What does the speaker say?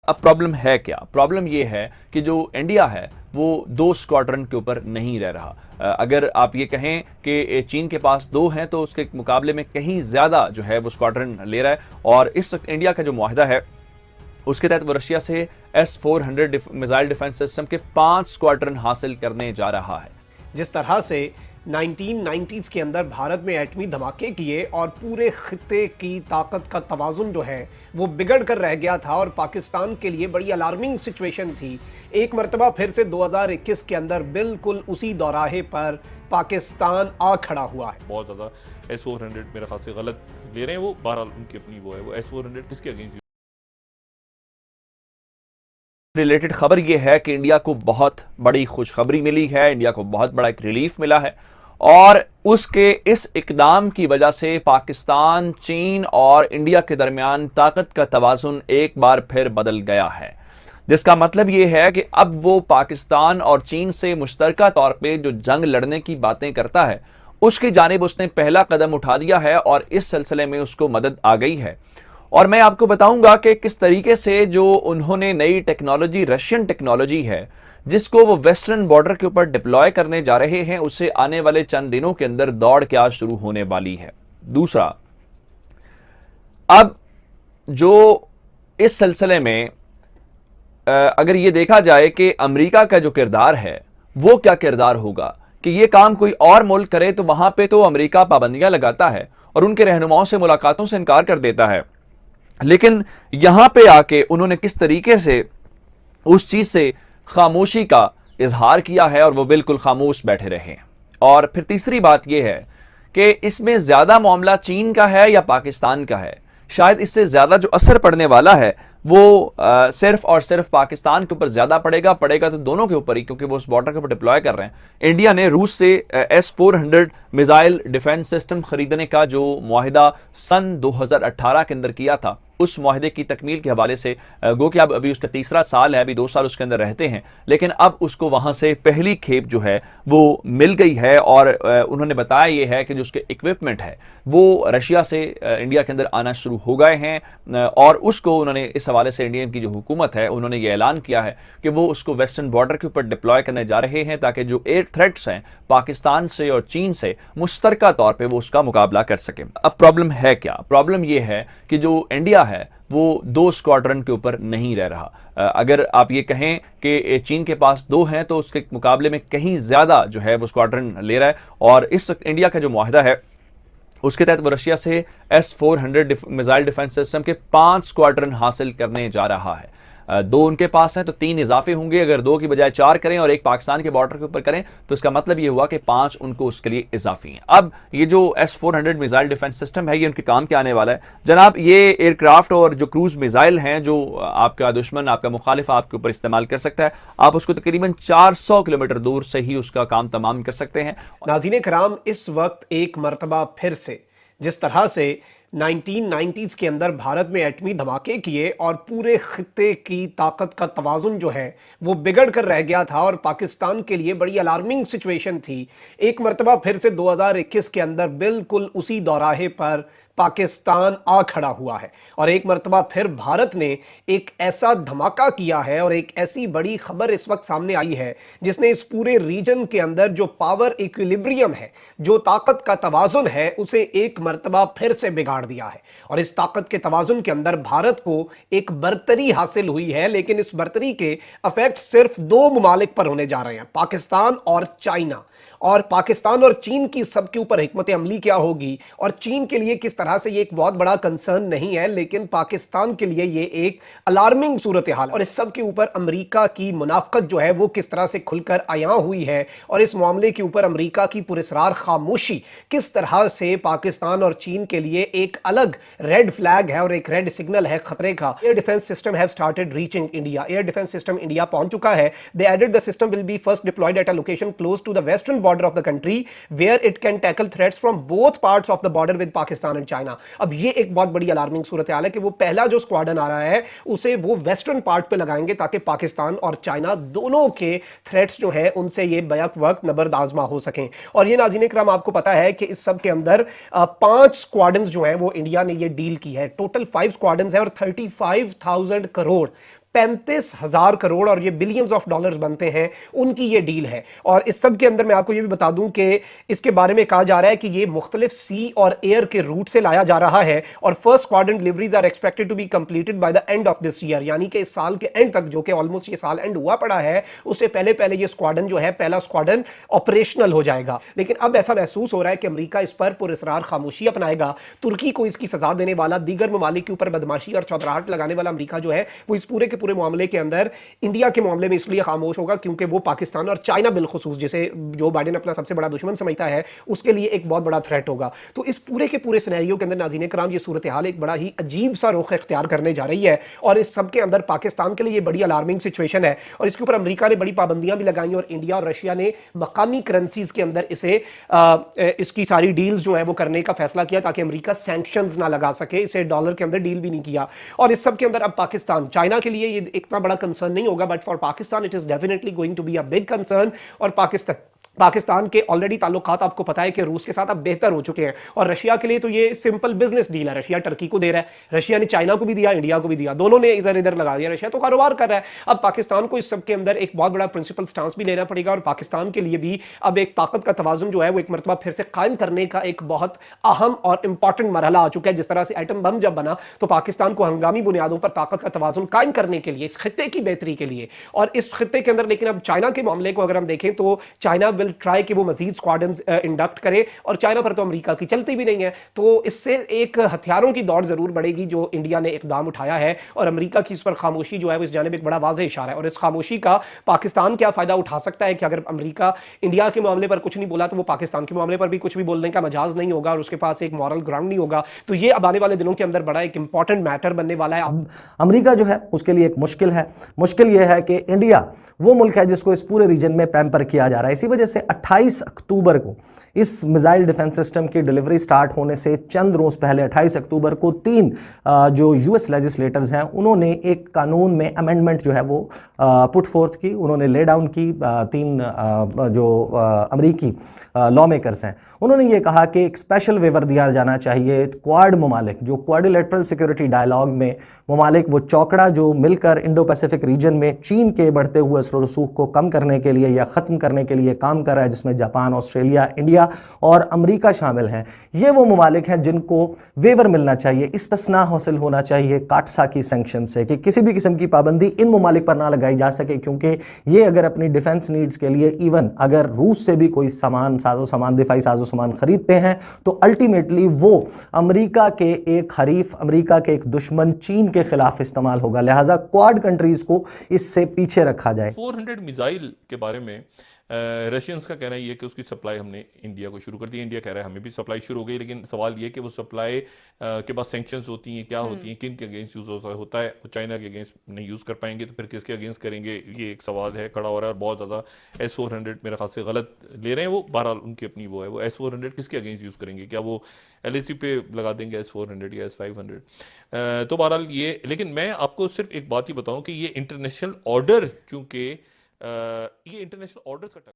अब प्रॉब्लम है क्या? प्रॉब्लम ये है कि जो इंडिया है वो 2 स्क्वाड्रन के ऊपर नहीं रह रहा। अगर आप ये कहें कि चीन के पास 2 हैं तो उसके मुकाबले में कहीं ज्यादा जो है वो स्क्वाड्रन ले रहा है। और इस वक्त इंडिया का जो मुआहदा है उसके तहत वो रशिया से S-400 मिसाइल डिफेंस सिस्टम के 5 स्क्वाड्रन हासिल करने जा रहा है। जिस तरह से 1990s के अंदर भारत में एटमी धमाके किए और पूरे खित्ते की ताकत का तवाजुन जो है वो बिगड़ कर रह गया था और पाकिस्तान के लिए बड़ी अलार्मिंग सिचुएशन थी। एक मरतबा फिर से 2021 के अंदर बिल्कुल उसी दौराहे पर पाकिस्तान आ खड़ा हुआ है। बहुत ज्यादा S-400 मेरे ख्याल से गलत ले रहे हैं वो, बहरहाल उनकी अपनी वो है, वो S-400 किसके अगेंस्ट रिलेटेड खबर यह है कि इंडिया को बहुत बड़ी खुशखबरी मिली है, इंडिया को बहुत बड़ा एक रिलीफ मिला है और उसके इस इकदाम की वजह से पाकिस्तान, चीन और इंडिया के दरमियान ताकत का तवाजुन एक बार फिर बदल गया है। जिसका मतलब यह है कि अब वो पाकिस्तान और चीन से मुश्तरका तौर पे जो जंग लड़ने की बातें करता है उसकी जानिब उसने पहला कदम उठा दिया है और इस सिलसिले में उसको मदद आ गई है। और मैं आपको बताऊंगा कि किस तरीके से जो उन्होंने नई टेक्नोलॉजी, रशियन टेक्नोलॉजी है जिसको वो वेस्टर्न बॉर्डर के ऊपर डिप्लॉय करने जा रहे हैं, उसे आने वाले चंद दिनों के अंदर दौड़ क्या शुरू होने वाली है। दूसरा, अब जो इस सिलसिले में अगर ये देखा जाए कि अमेरिका का जो किरदार है वो क्या किरदार होगा कि ये काम कोई और मुल्क करे तो वहां पे तो अमेरिका पाबंदियां लगाता है और उनके रहनुमाओं से मुलाकातों से इनकार कर देता है, लेकिन यहां पे आके उन्होंने किस तरीके से उस चीज से खामोशी का इजहार किया है और वो बिल्कुल खामोश बैठे रहे। और फिर तीसरी बात यह है कि इसमें ज्यादा मामला चीन का है या पाकिस्तान का है। शायद इससे ज्यादा जो असर पड़ने वाला है वो सिर्फ और सिर्फ पाकिस्तान के ऊपर ज्यादा पड़ेगा तो दोनों के ऊपर ही, क्योंकि वो उस बॉर्डर के ऊपर डिप्लॉय कर रहे हैं। इंडिया ने रूस से S-400 मिसाइल डिफेंस सिस्टम खरीदने का जो मुआहिदा सन 2018 के अंदर किया था, उस मुआहिदे की तकमील के हवाले से गो कि अब अभी उसका तीसरा साल है, अभी 2 साल उसके अंदर रहते हैं, लेकिन अब उसको वहां से पहली खेप जो है वो मिल गई है। और उन्होंने बताया ये है कि जो उसके इक्विपमेंट है वो रशिया से इंडिया के अंदर आना शुरू हो गए हैं और उसको उन्होंने इस हवाले से इंडिया की जो हुकूमत है उन्होंने ये ऐलान किया है कि वो उसको वेस्टर्न बॉर्डर के ऊपर डिप्लॉय करने जा रहे हैं ताकि जो एयर थ्रेट्स हैं पाकिस्तान से और चीन से मुश्तरका तौर पर वो उसका मुकाबला कर सके। अब प्रॉब्लम है क्या? प्रॉब्लम ये है कि जो इंडिया है वो 2 स्क्वाड्रन के ऊपर नहीं रह रहा। अगर आप ये कहें कि चीन के पास 2 हैं तो उसके मुकाबले में कहीं ज्यादा जो है वो स्क्वाड्रन ले रहा है। और इस वक्त इंडिया का जो मुआहदा है उसके तहत वो रशिया से S-400 मिसाइल डिफेंस सिस्टम के 5 स्क्वाड्रन हासिल करने जा रहा है। 2 उनके पास हैं तो 3 इजाफे होंगे। अगर 2 की बजाय 4 करें और एक पाकिस्तान के बॉर्डर के ऊपर करें तो इसका मतलब ये हुआ कि 5 उनको उसके लिए इजाफी हैं। अब ये जो S-400 मिसाइल डिफेंस सिस्टम है ये उनके काम के आने वाला है जनाब। ये एयरक्राफ्ट और जो क्रूज मिसाइल हैं जो आपका दुश्मन, आपका मुखालिफ आपके ऊपर इस्तेमाल कर सकता है, आप उसको तकरीबन 400 किलोमीटर दूर से ही उसका काम तमाम कर सकते हैं। नाज़रीन कराम, इस वक्त एक मरतबा फिर से जिस तरह से 1990s के अंदर भारत में एटमी धमाके किए और पूरे खित्ते की ताकत का तवाजुन जो है वो बिगड़ कर रह गया था और पाकिस्तान के लिए बड़ी अलार्मिंग सिचुएशन थी, एक मरतबा फिर से 2021 के अंदर बिल्कुल उसी दौराहे पर पाकिस्तान आ खड़ा हुआ है और एक मरतबा फिर भारत ने एक ऐसा धमाका किया है और एक ऐसी बड़ी खबर इस वक्त सामने आई है जिसने इस पूरे रीजन के अंदर जो पावर इक्विलिब्रियम है, जो ताकत का तवाजुन है, उसे एक मरतबा फिर से बिगाड़ दिया है। और इस ताकत के तवाजुन के अंदर भारत को एक बर्तरी हासिल हुई है, लेकिन इस बर्तरी के इफेक्ट सिर्फ 2 ममालिक पर होने जा रहे हैं, पाकिस्तान और चाइना। और पाकिस्तान और चीन की सबके ऊपर हिकमत अमली क्या होगी और चीन के लिए किस तरह से ये एक बहुत बड़ा कंसर्न नहीं है, लेकिन पाकिस्तान के लिए ये एक अलार्मिंग सूरत हाल। और इस सब के ऊपर अमेरिका की मुनाफकत जो है वो किस तरह से खुलकर आया हुई है और इस मामले के ऊपर अमेरिका की पुरस्रार खामोशी किस तरह से पाकिस्तान और चीन के लिए एक अलग रेड फ्लैग है और एक रेड सिग्नल है खतरे का। Air defence system have started reaching India. Air defence system India पहुंच चुका है। They added the system will be first deployed at a location close to the western border of the country where it can tackle threats from both parts of the border with Pakistan and China। अब ये एक बहुत बड़ी alarming सूरत हाल है कि वो पहला जो स्क्वाड्रन आ रहा है उसे वो वेस्टर्न पार्ट पे लगाएंगे ताकि पाकिस्तान और चाइना दोनों के थ्रेट्स जो हैं उनसे ये बैक वक्त नबर्द आजमा हो सकें। और ये नाज़रीन इकराम, आपको पता है कि इस सब के अंदर 5 स्क्वाड्रन्स जो हैं वो इंडिया ने ये डील की है। टोटल 5 स्क्वाड्रन्स हैं और 35,000 करोड़ 35,000 करोड़ और ये बिलियंस ऑफ डॉलर्स बनते हैं, उनकी ये डील है। और इस सब के अंदर मैं आपको ये भी बता दूं कि इसके बारे में कहा जा रहा है कि ये मुख्तलिफ सी और एयर के रूट से लाया जा रहा है और first squadron deliveries are expected to be completed by the end of this year, यानी कि इस साल के एंड तक, जो कि ऑलमोस्ट ये साल एंड हुआ पड़ा है, उससे पहले पहले ये स्क्वाड्रन जो है, पहला स्क्वाड्रन ऑपरेशनल हो जाएगा। लेकिन अब ऐसा महसूस हो रहा है कि अमेरिका इस पर पुरस्रार खामोशी अपनाएगा। तुर्की को इसकी सजा देने वाला, दीगर ममालिक के ऊपर बदमाशी और चौधराहट लगाने वाला अमेरिका जो है, वो इस पूरे के पूरे मामले के अंदर इंडिया के मामले में इसलिए खामोश होगा क्योंकि वो पाकिस्तान और चाइना बिलखुसूस, जिसे जो बाइडेन अपना सबसे बड़ा दुश्मन समझता है, उसके लिए एक बहुत बड़ा थ्रेट होगा। तो इस पूरे के पूरे सिनेरियो के अंदर नाज़रीन कराम, ये सूरत हाल एक बड़ा ही अजीब सा रुख इख्तियार करने जा रही है और इस सब के अंदर पाकिस्तान के लिए ये बड़ी अलार्मिंग सिचुएशन है और इसके ऊपर अमेरिका ने बड़ी पाबंदियां भी लगाई और इंडिया और रशिया ने मकामी करेंसीज के अंदर इसकी सारी डील्स जो है वो करने का फैसला किया ताकि अमेरिका सैंक्शंस ना लगा सके। इसे डॉलर के अंदर डील भी नहीं किया और इस सब के अंदर अब पाकिस्तान, चाइना के लिए ये इतना बड़ा कंसर्न नहीं होगा, but for Pakistan it is definitely going to be a big concern. और पाकिस्तान के ऑलरेडी ताल्लुकात आपको पता है कि रूस के साथ अब बेहतर हो चुके हैं और रशिया के लिए तो ये सिंपल बिजनेस डील है। रशिया टर्की को दे रहा है, रशिया ने चाइना को भी दिया, इंडिया को भी दिया, दोनों ने इधर इधर लगा दिया। रशिया तो कारोबार कर रहा है। अब पाकिस्तान को इस सब के अंदर एक बहुत बड़ा प्रिंसिपल स्टांस भी लेना पड़ेगा और पाकिस्तान के लिए भी अब एक ताकत का तवाजुन जो है वो एक मरतबा फिर से कायम करने का एक बहुत अहम और इंपॉर्टेंट मरहला आ चुका है। जिस तरह से एटम बम जब बना तो पाकिस्तान को हंगामी बुनियादों पर ताकत का तवाजुन कायम करने के लिए, इस खित्ते की बेहतरी के लिए और इस खित्ते के अंदर, लेकिन अब चाइना के मामले को अगर हम देखें तो चाइना विल ट्राई कि वो मजीद स्क्वाड्रन इंडक्ट करे और चाइना पर तो अमेरिका की चलती भी नहीं है। तो इससे एक हथियारों की दौड़ जरूर बढ़ेगी जो इंडिया ने इकदाम उठाया है और अमेरिका की इस पर खामोशी जो है वो इस जानिब एक बड़ा वाज़ेह इशारा है। और इस खामोशी का पाकिस्तान क्या फायदा उठा सकता है कि अगर अमेरिका इंडिया के मामले पर कुछ नहीं बोला तो वो पाकिस्तान के मामले पर भी कुछ भी बोलने का मजाज नहीं होगा और उसके पास एक मॉरल ग्राउंड नहीं होगा। तो ये अब आने वाले दिनों के अंदर बड़ा एक इंपॉर्टेंट मैटर बनने वाला है। अब अमेरिका जो है उसके लिए एक मुश्किल है। मुश्किल यह है कि इंडिया वो मुल्क है जिसको इस पूरे रीजन में पैम्पर किया जा रहा है। इसी वजह से 28 अक्टूबर को इस मिसाइल डिफेंस सिस्टम की डिलीवरी स्टार्ट होने से चंद रोज पहले 28 अक्टूबर को 3 जो यूएस लेजिस्लेटर्स हैं उन्होंने एक कानून में अमेंडमेंट जो है वो पुट फोर्थ की, उन्होंने ले डाउन की। 3 जो अमरीकी लॉ मेकर्स हैं उन्होंने ये कहा कि एक स्पेशल वेवर दिया जाना चाहिए क्वाड ममालिक, जो क्वाड्रिलेटरल सिक्योरिटी डायलॉग में ममालिक, वो चौकड़ा जो मिलकर इंडो पैसिफिक रीजन में चीन के बढ़ते हुए रसूख को कम करने के लिए या ख़त्म करने के लिए काम कर रहा है, जिसमें जापान, ऑस्ट्रेलिया, इंडिया और अमेरिका शामिल हैं। ये वो ममालिक हैं जिनको वेवर मिलना चाहिए, इस्तिस्ना हासिल होना चाहिए काटसा की सैंक्शन से कि किसी भी किस्म की पाबंदी इन ममालिक पर ना लगाई जा सके, क्योंकि ये अगर अपनी डिफेंस नीड्स के लिए इवन अगर रूस से भी कोई सामान, साजो सामान, दिफाई साजो सामान खरीदते हैं तो अल्टीमेटली वो अमेरिका के एक हरीफ, अमेरिका के एक दुश्मन चीन के खिलाफ इस्तेमाल होगा। लिहाजा क्वाड कंट्रीज को इससे पीछे रखा जाए। 400 मिसाइल के बारे में रशियंस का कहना ये है कि उसकी सप्लाई हमने इंडिया को शुरू कर दी। इंडिया कह रहा है हमें भी सप्लाई शुरू हो गई, लेकिन सवाल ये कि वो सप्लाई के बाद सैंक्शंस होती हैं, क्या होती हैं, किन के अगेंस्ट यूज होता है। वो चाइना के अगेंस्ट नहीं यूज कर पाएंगे तो फिर किसके अगेंस्ट करेंगे, ये एक सवाल है खड़ा हो रहा है। बहुत ज्यादा S-400 मेरे ख्याल से गलत ले रहे हैं वो, बहरहाल उनकी अपनी वो है। वो S-400 किसके अगेंस्ट यूज करेंगे, क्या वो LAC पे लगा देंगे S-400 या S-500? तो बहरहाल ये, लेकिन मैं आपको सिर्फ एक बात ही बताऊं कि ये इंटरनेशनल ऑर्डर, चूंकि ये इंटरनेशनल ऑर्डर का